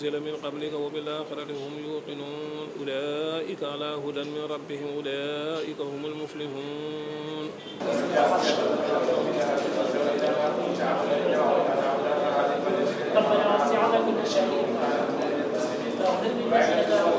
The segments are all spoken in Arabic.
أنزل من قبلك وبالآخرة هم يوقنون أولئك على هدى من ربهم أولئك هم المفلحون. ربنا وسعت كل شيء فاغفر للذين تابوا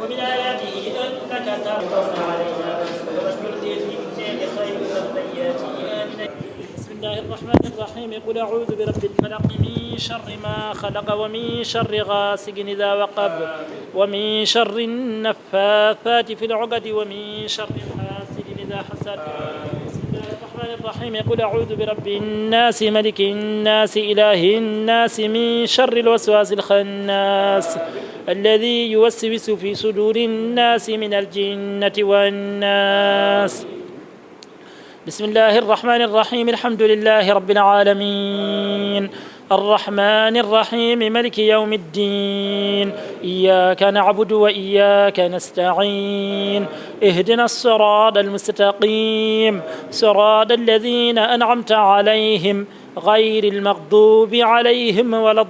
ومن آياته أنك ترضى علينا ومن في خير البيات. بسم الله الرحمن الرحيم. قل أعوذ برب الفلق من شر ما خلق ومن شر غاسق إذا وقب ومن شر النفاثات في العقد ومن شر حاسد إذا حسد. بسم الله الرحمن الرحيم. قل أعوذ برب الناس ملك الناس إله الناس من شر الوسواس الخناس الذي يوسوس في صدور الناس من الجنة والناس. بسم الله الرحمن الرحيم. الحمد لله رب العالمين الرحمن الرحيم ملك يوم الدين إياك نعبد وإياك نستعين اهدنا الصراط المستقيم صراط الذين أنعمت عليهم غير المغضوب عليهم ولا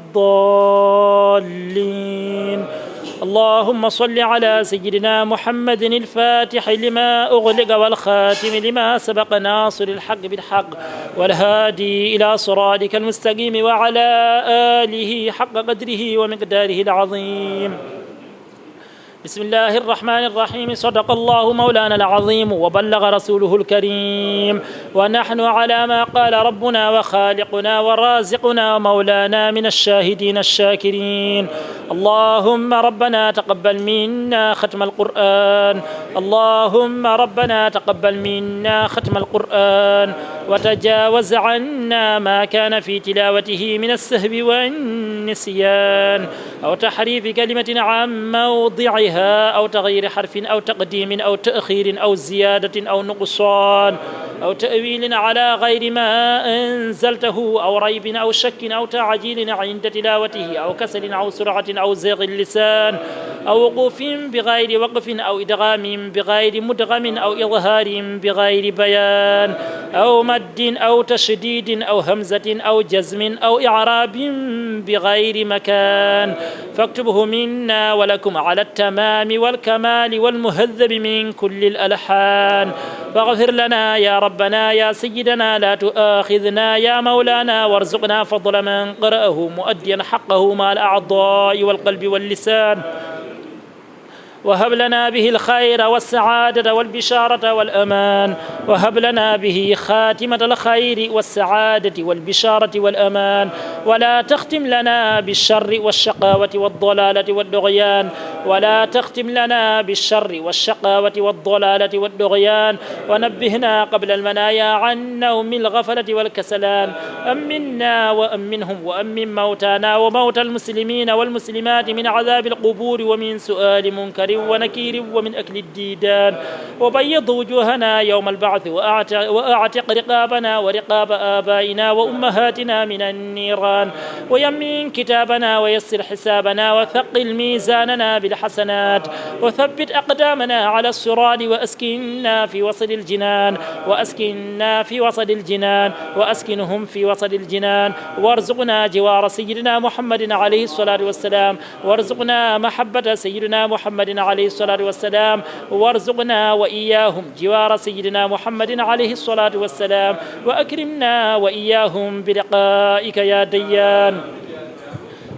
الضالين. اللهم صل على سيدنا محمد الفاتح لما أغلق والخاتم لما سبق ناصر الحق بالحق والهادي إلى صراطك المستقيم وعلى آله حق قدره ومقداره العظيم. بسم الله الرحمن الرحيم. صدق الله مولانا العظيم وبلغ رسوله الكريم ونحن على ما قال ربنا وخالقنا ورازقنا ومولانا من الشاهدين الشاكرين. اللهم ربنا تقبل منا ختم القرآن اللهم ربنا تقبل منا ختم القرآن وتجاوز عنا ما كان في تلاوته من السهو والنسيان أو تحريف كلمة عن موضعها أو تغيير حرف أو تقديم أو تأخير أو زيادة أو نقصان أو تأويل على غير ما أنزلته أو ريب أو شك أو تعجيل عند تلاوته أو كسل أو سرعة أو زيغ اللسان أو وقوف بغير وقف أو إدغام بغير مدغم أو إظهار بغير بيان أو مد أو تشديد أو همزة أو جزم أو إعراب بغير مكان فاكتبه منا ولكم على التمام والكمال والمهذب من كل الألحان. فاغفر لنا يا ربنا يا سيدنا لا تؤاخذنا يا مولانا وارزقنا فضل من قرأه مؤديا حقه مع الأعضاء والقلب واللسان وهب لنا به الخير والسعادة والبشارة والأمان وهب لنا به خاتمة الخير والسعادة والبشارة والأمان ولا تختم لنا بالشر والشقاوة والضلالة والطغيان ولا تختم لنا بالشر والشقاوة والضلالة والطغيان ونبهنا قبل المنايا عن نوم الغفلة والكسلان. أمنا وأمنهم وأمن موتانا وموتى المسلمين والمسلمات من عذاب القبور ومن سؤال منكر ونكير ومن أكل الديدان وبيض وجوهنا يوم البعث وأعتق رقابنا ورقاب آبائنا وأمهاتنا من النيران ويمن كتابنا ويسر حسابنا وثقل ميزاننا بالحق بالحسنات وثبت أقدامنا على الصراط وأسكننا في وسط الجنان وأسكنهم في وسط الجنان وارزقنا جوار سيدنا محمد عليه الصلاة والسلام وارزقنا محبة سيدنا محمد عليه الصلاة والسلام وارزقنا وإياهم جوار سيدنا محمد عليه الصلاة والسلام وأكرمنا وإياهم بلقائك يا ديان.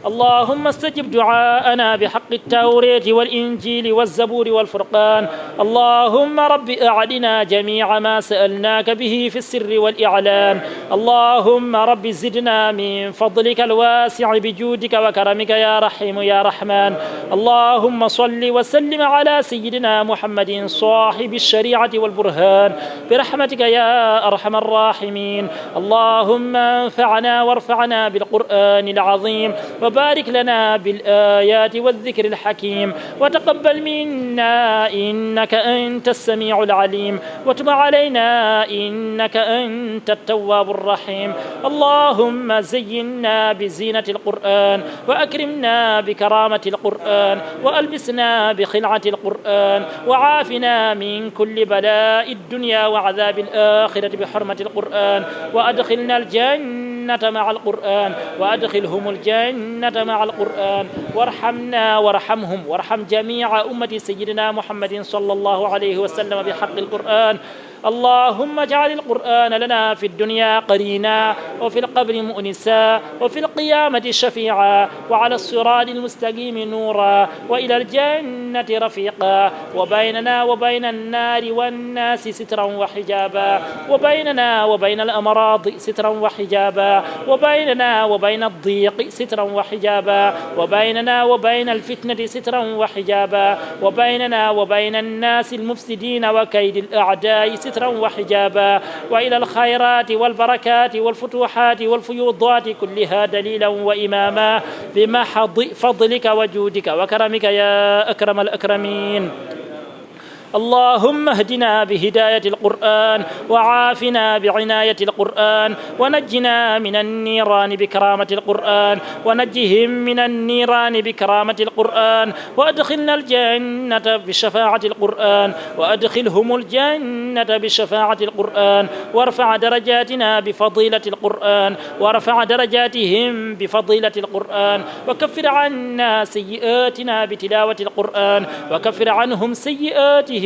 اللهم استجب دعاءنا بحق التوراة والإنجيل والزبور والفرقان. اللهم رب أعدنا جميع ما سألناك به في السر والإعلان. اللهم رب زدنا من فضلك الواسع بجودك وكرمك يا رحيم يا رحمن. اللهم صل وسلم على سيدنا محمد صاحب الشريعة والبرهان برحمتك يا أرحم الراحمين. اللهم انفعنا وارفعنا بالقرآن العظيم وبارك لنا بالآيات والذكر الحكيم وتقبل منا إنك أنت السميع العليم وتب علينا إنك أنت التواب الرحيم. اللهم زينا بزينة القرآن وأكرمنا بكرامة القرآن وألبسنا بخلعة القرآن وعافنا من كل بلاء الدنيا وعذاب الآخرة بحرمة القرآن وأدخلنا الجنة مع القرآن وأدخلهم الجنة مع القرآن وارحمنا وارحمهم وارحم جميع أمة سيدنا محمد صلى الله عليه وسلم بحق القرآن. اللهم اجعل القرآن لنا في الدنيا قرينا وفي القبر مؤنسا وفي القيامة شفيعا وعلى الصراط المستقيم نورا وإلى الجنة رفيقا وبيننا وبين النار والناس سترا وحجابا وبيننا وبين الأمراض سترا وحجابا وبيننا وبين الضيق سترا وحجابا وبيننا وبين الفتنة سترا وحجابا وبيننا وبين الناس المفسدين وكيد الأعداء سترا وحجابا وإلى الخيرات والبركات والفتوحات والفيوضات كلها دليلا وإماما بمحض فضلك وجودك وكرمك يا أكرم الأكرمين. اللهم اهدنا بهداية القرآن وعافنا بعناية القرآن ونجنا من النيران بكرامة القرآن ونجهم من النيران بكرامة القرآن وأدخلنا الجنة بشفاعة القرآن وأدخلهم الجنة بشفاعة القرآن وارفع درجاتنا بفضيلة القرآن وارفع درجاتهم بفضيلة القرآن وكفر عنا سيئاتنا بتلاوة القرآن وكفر عنهم سيئاتهم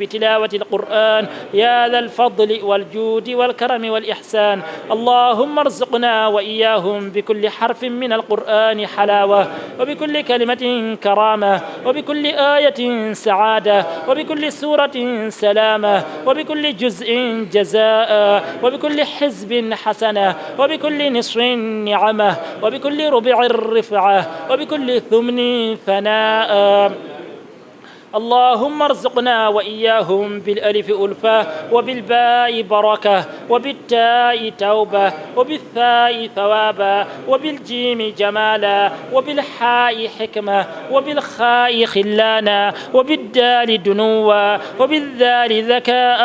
بتلاوة القرآن يا ذا الفضل والجود والكرم والإحسان. اللهم ارزقنا وإياهم بكل حرف من القرآن حلاوة وبكل كلمة كرامة وبكل آية سعادة وبكل سورة سلامة وبكل جزء جزاء وبكل حزب حسنة وبكل نصف نعمة وبكل ربع رفعة وبكل ثمن ثناء. اللهم ارزقنا وإياهم بالألف ألفة وبالباء بركة وبالتاء توبة وبالثاء ثوابا وبالجيم جمالا وبالحاء حكمة وبالخاء خلانا وبالدال دنوا وبالذال ذكاء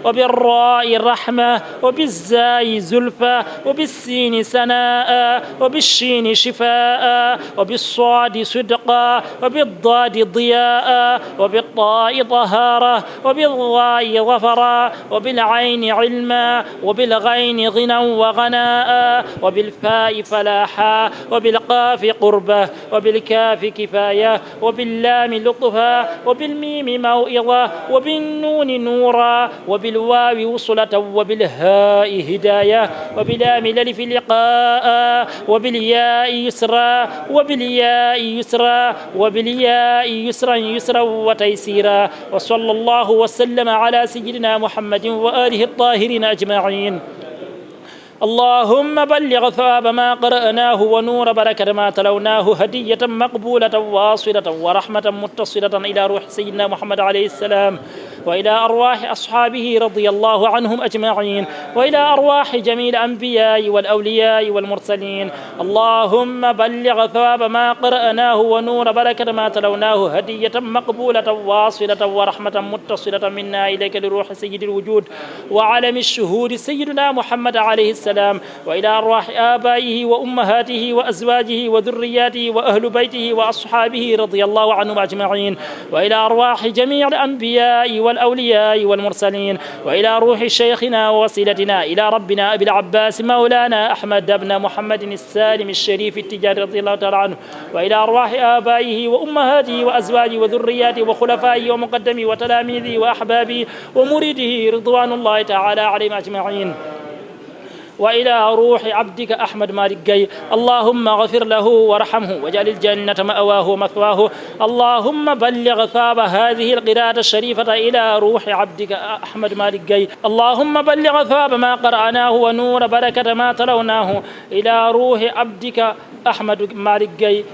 وبالراء رحمة وبالزاي زلفى وبالسين سناء وبالشين شفاء وبالصاد صدقا وبالضاد ضياء وبالطاء طهارة وبالظاء ظفرا وبالعين علما وبالغين غنى وغناء وبالفاء فلاحا وبالقاف قربة وبالكاف كفاية وباللام لطفا وبالميم موئظة وبالنون نورا وبالواو وصلة وبالهاء هداية وبلام الألف لقاء وبالياء يسرا وبالياء يسرا وبالياء يسرا يسرا وتيسيرا. وصلى الله وسلم على سيدنا محمد وآله الطاهرين أجمعين. اللهم بلغ ثواب ما قرأناه ونور بركة ما تلوناه هدية مقبولة واصلة ورحمة متصلة إلى روح سيدنا محمد عليه السلام وإلى أرواح أصحابه رضي الله عنهم أجمعين، وإلى أرواح جميع الأنبياء والأولياء والمرسلين. اللهم بلغ ثواب ما قرأناه ونور بركة ما تلوناه هدية مقبولة واصلة ورحمة متصلة منا إليك لروح سيد الوجود وعلم الشهود سيدنا محمد عليه السلام، وإلى أرواح آبائه وأمهاته وأزواجه وذرياته وأهل بيته وأصحابه رضي الله عنهم أجمعين، وإلى أرواح جميع الأنبياء والأولياء والمرسلين، وإلى روح شيخنا ووسيلتنا إلى ربنا أبي العباس مولانا أحمد بن محمد السالم الشريف التجاري رضي الله تعالى عنه، وإلى أرواح آبائه وأمهاته وأزواجه وذرياته وخلفائه ومقدمه وتلاميذه وأحبابه ومريده رضوان الله تعالى عليهم أجمعين، وإلى روح عبدك أحمد مالك جاي. اللهم اغفر له وارحمه واجعل الجنة مأواه ومثواه. اللهم بلغ ثواب هذه القراءة الشريفة إلى روح عبدك أحمد مالك جاي. اللهم بلغ ثواب ما قرأناه ونور بركة ما تلوناه إلى روح عبدك أحمد مالك جاي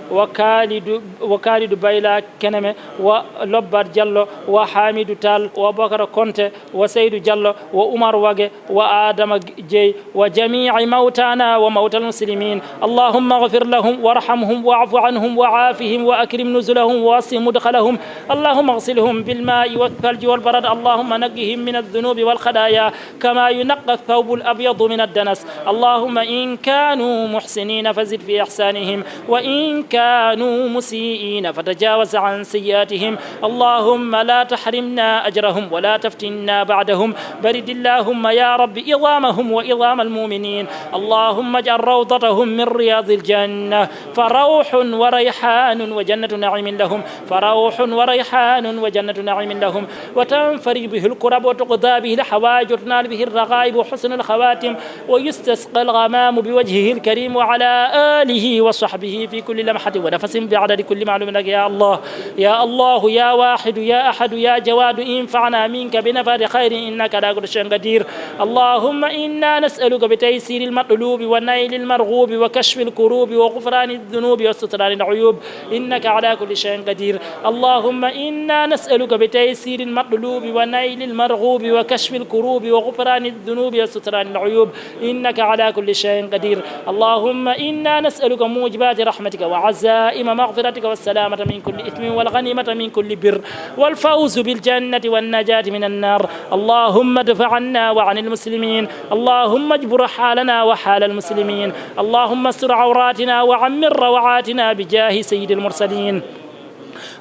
وكالد بايلا كنمة ولبر جلو وحامد تال وبكر كونت وسيد جلو وعمر وجه وآدم جاي وجميع موتانا وموتى المسلمين. اللهم اغفر لهم وارحمهم واعف عنهم وعافهم وأكرم نزلهم ووسع مدخلهم. اللهم اغسلهم بالماء والثلج والبرد. اللهم نقهم من الذنوب والخطايا كما ينقى الثوب الأبيض من الدنس. اللهم إن كانوا محسنين فزد في إحسانهم، وإن كانوا مسيئين فتجاوز عن سيئاتهم. اللهم لا تحرمنا أجرهم ولا تفتنا بعدهم. برد اللهم يا رب إظامهم وإظام المؤمنين. اللهم اجعل روضتهم من رياض الجنة، فروح وريحان وجنة نعيم لهم، فروح وريحان وجنة نعيم لهم، وتنفرج به الكرب وتقضى به الحوائج وتنال به الرغائب وحسن الخواتم، ويستسقى الغمام بوجهه الكريم وعلى آله وصحبه في كل لمحة ونفس بعدد كل معلوم لك يا الله. يا الله يا واحد يا أحد يا جواد انفعنا منك بنفر خير إنك على كل شيء قدير. اللهم إنا نسألك بتيسير المطلوب ونيل المرغوب وكشف الكروب وغفران الذنوب وستران العيوب إنك على كل شيء قدير. اللهم إنا نسألك بتيسير المطلوب ونيل المرغوب وكشف الكروب وغفران الذنوب وستران العيوب إنك على كل شيء قدير. اللهم إنا نسألك موجبات رحمتك وعزائم مغفرتك والسلامة من كل إثم والغنيمة من كل بر والفوز بالجنة والنجاة من النار. اللهم ادفع عنا وعن المسلمين. اللهم اجبر حالنا وحال المسلمين. اللهم استر عوراتنا وعمر روعاتنا بجاه سيد المرسلين.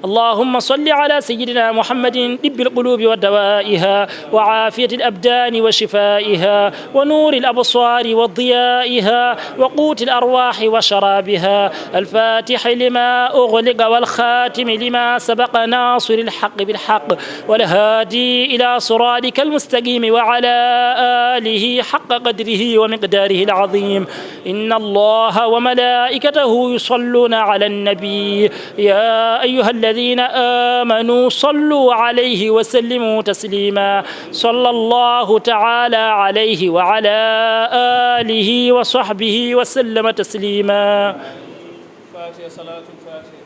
اللهم صل على سيدنا محمد طب القلوب ودوائها وعافية الأبدان وشفائها ونور الأبصار وضيائها وقوت الأرواح وشرابها. الفاتح لما أغلق والخاتم لما سبق ناصر الحق بالحق والهادي إلى صراطك المستقيم وعلى آله حق قدره ومقداره العظيم. إن الله وملائكته يصلون على النبي يا أيها الذين آمنوا صلوا عليه وسلموا تسليما. صلى الله تعالى عليه وعلى آله وصحبه وسلم تسليما. فاتحة صلاة الفاتحة.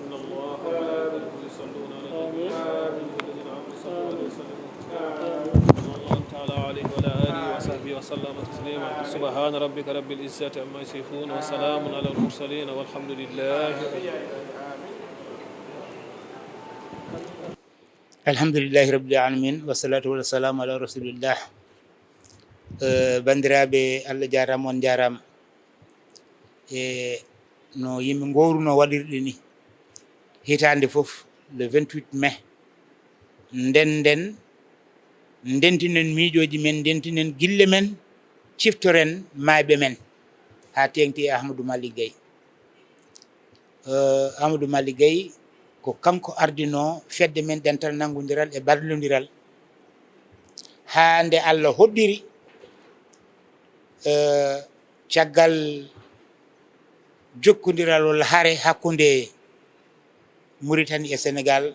إن الله وملائكته يصلون على النبي الذين آمنوا صلوا عليه وسلموا صلى الله تعالى عليه وعلى آله وصحبه وسلم تسليما. سبحان ربك رب العزة عما يصفون وسلام على المرسلين والحمد لله. الحمد لله رب العالمين والصلاة والسلام على رسول الله. bandiraɓe Allah jarama on jarama no yimɓe gowruno waɗirɗe ni hitande foof le 28 mai ndentinen miijoji men, ndentinen gille men, ciftoren mayɓe men ha tengti Ahmadou Malick Gaye. Ahmadou Malick Gaye ko kanko ardino fedde men dental nanggodiral e ballodiral ha nde Allah hoɗɗiri caggal jokkodiral walla haare hakkude Mauritanie e Sénégal.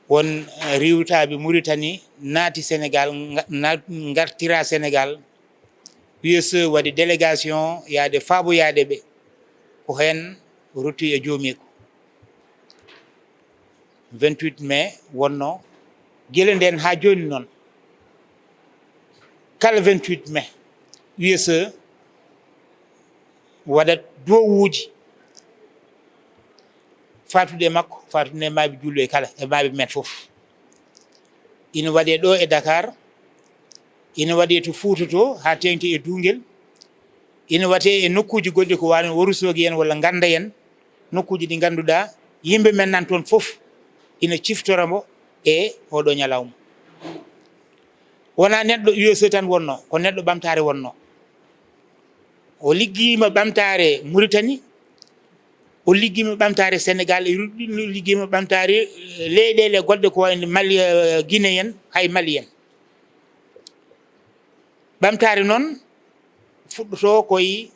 won riwtaɓe Mauritanie naati Sénégal gartira Sénégal. USE waɗi délégation yaade faaboyade ɓe ko hen rotti e joomiko. 28 mai wonno gele nden ha joni noon kala 28 mai USE waɗat dowuji fatude makko fatude maaɓe jullo e kala e maaɓe men fof ina waɗe ɗo e Dakar ina waɗe to Fouta to ha tengti e Dungel ina waɗe e nokkuji goɗɗi ko wano Wourossogui en walla Ganda en nokkuji ɗi ganduɗa yimɓe men nan toon fof ina ciftoramo e oɗo ñalawma wona neɗɗo USE tan wonno ko neɗɗo ɓamtare wonno o liggima ɓamtare Mauritanie o liggima ɓamtare Sénégal e liggima ɓamtare leyɗele goɗɗe ko wayno Mali Guinée en hay Mali en ɓamtare noon fuɗɗoto koye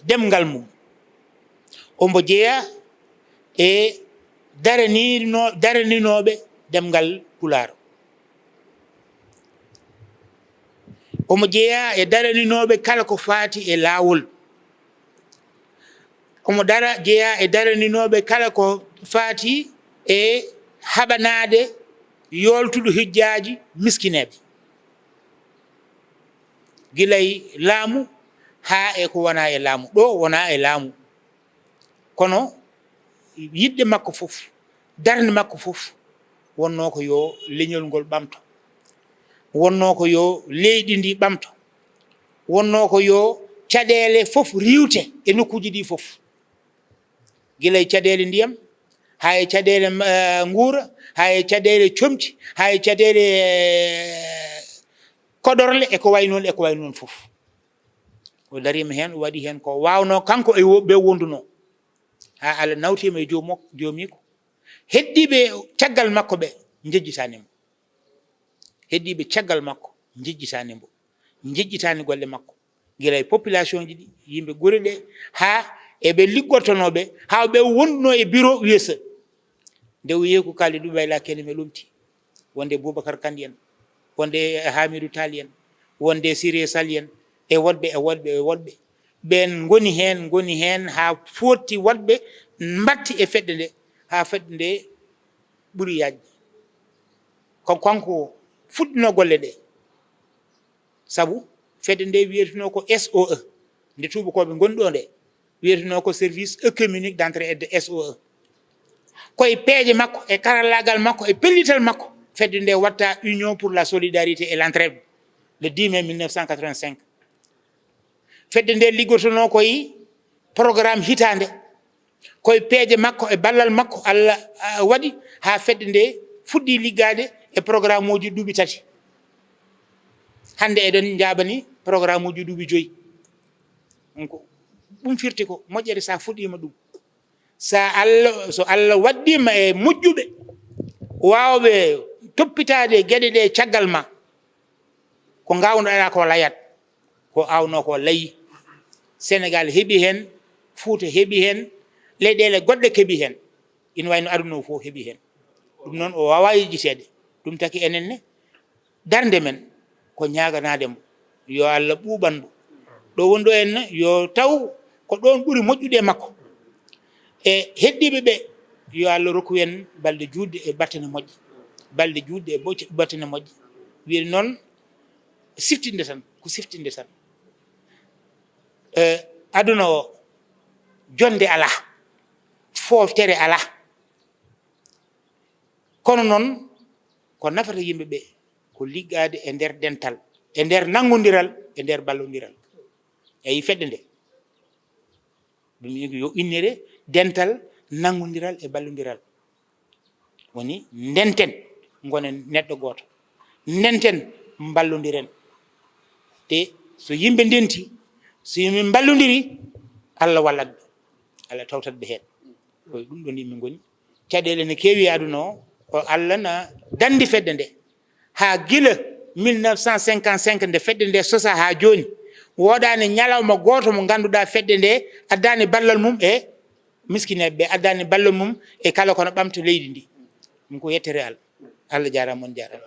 demgal mum ombo jeeya e daraninoɓe demgal Pulaar omo jeeya e daraninoɓe kala ko faati e laawol omo jeeya e daraninoɓe kala ko faati e haɓanade yoltuɗo hijjaji miskineɓe gilay laamu ha e ko wona e laamu ɗo wona e laamu kono yidde makko fof darde makko fof wonno ko yo leñol ngol ɓamto wonno ko yo leydi ndi ɓamto wonno ko yo caɗele fof riwte e nokkuji ɗi fof gilay caɗele ndiyam ha e caɗele nguura ha e caɗele comci ha e caɗele koɗorle e ko way noon fof o darima hen o waɗi hen ko wawno kanko e ɓe wonduno ha Allah nawtima e jomiko heddiɓe caggal makko ɓe jejjitanimo heddiɓe caggal makko jejjitanimo jejjitani golle makko guila population ji ɗi yimɓe guure ɗe ha eɓe liggortonoɓe ha ɓe wonduno e bureau USE nde o yeeku kalde ɗuɓayla kelime lomti wonde Boubacar Kandji en wonde Hamidou Tall en wonde Siré Sall en e woɗɓe ɓen goni hen ha fotti woɗɓe mbatti e fedde nde ha fedde nde ɓuuri yajde ko kanko fuɗɗino golle ɗe saabu fedde nde wiyeteno ko SOE nde tubakoɓe goni ɗo nde wiyeteno ko service économique d'entrée et de SOE koye peeje makko e karallagal makko e pellital makko fedde nde watta Union pour la solidarité et l'entraide le 10 mai 1985 fedde nde liggotono koye programme hitande koye peeje makko e ballal makko Allah waɗi ha fedde nde fuɗɗi liggade e programme uji duuɓi 3 hande eɗen jaabani programme uji duuɓi 5 donc ɗum firti ko moƴƴere sa fuɗɗima ɗum so Allah waddima e moƴƴuɓe wawɓe toppitade gueɗe ɗe caggal ma ko gawnoɗa ko layat ko awno ko layi Sénégal heeɓi hen Fouta heeɓi hen leyɗele goɗɗe keeɓi hen ina wayno aduna o fof heeɓi hen ɗum noon o wawa yejjitede ɗum taki enenne darde men ko ñaganademo yo Allah ɓuɓanmo ɗo woni ɗo henna yo taw ko ɗon ɓuuri moƴƴude e makko e heddiɓe ɓe yo Allah rokku en balɗe judde e battane moƴƴe balɗe judde e battane moƴƴe wiide noon siftinde tan ko siftinde tan aduna o jonde ala foftere ala kono noon ko nafata yimɓe ɓe ko liggade e nder dental e nder nanggodiral e nder ballodiral eyi fedde nde ɗum yo innere dental nanggodiral e ballodiral woni ndenten gonen neɗɗo goto ndenten ballodiren te so yimɓe ndenti so yimɓe ballodiri Allah wallat ɓe Allah tawtat ɓe hen koye ɗum ɗo ndi min goni caɗele ne keewi aduna o Allah na dandi fedde nde ha gila 1955 nde fedde nde sosa ha joni woɗani ñalawma goto mo ganduɗa fedde nde addani ballal mum e miskineɓe ɓe addani ballal mum e kala kono ɓamta leydi ndi ɗum ko yettere Allah Allah jarama on jarama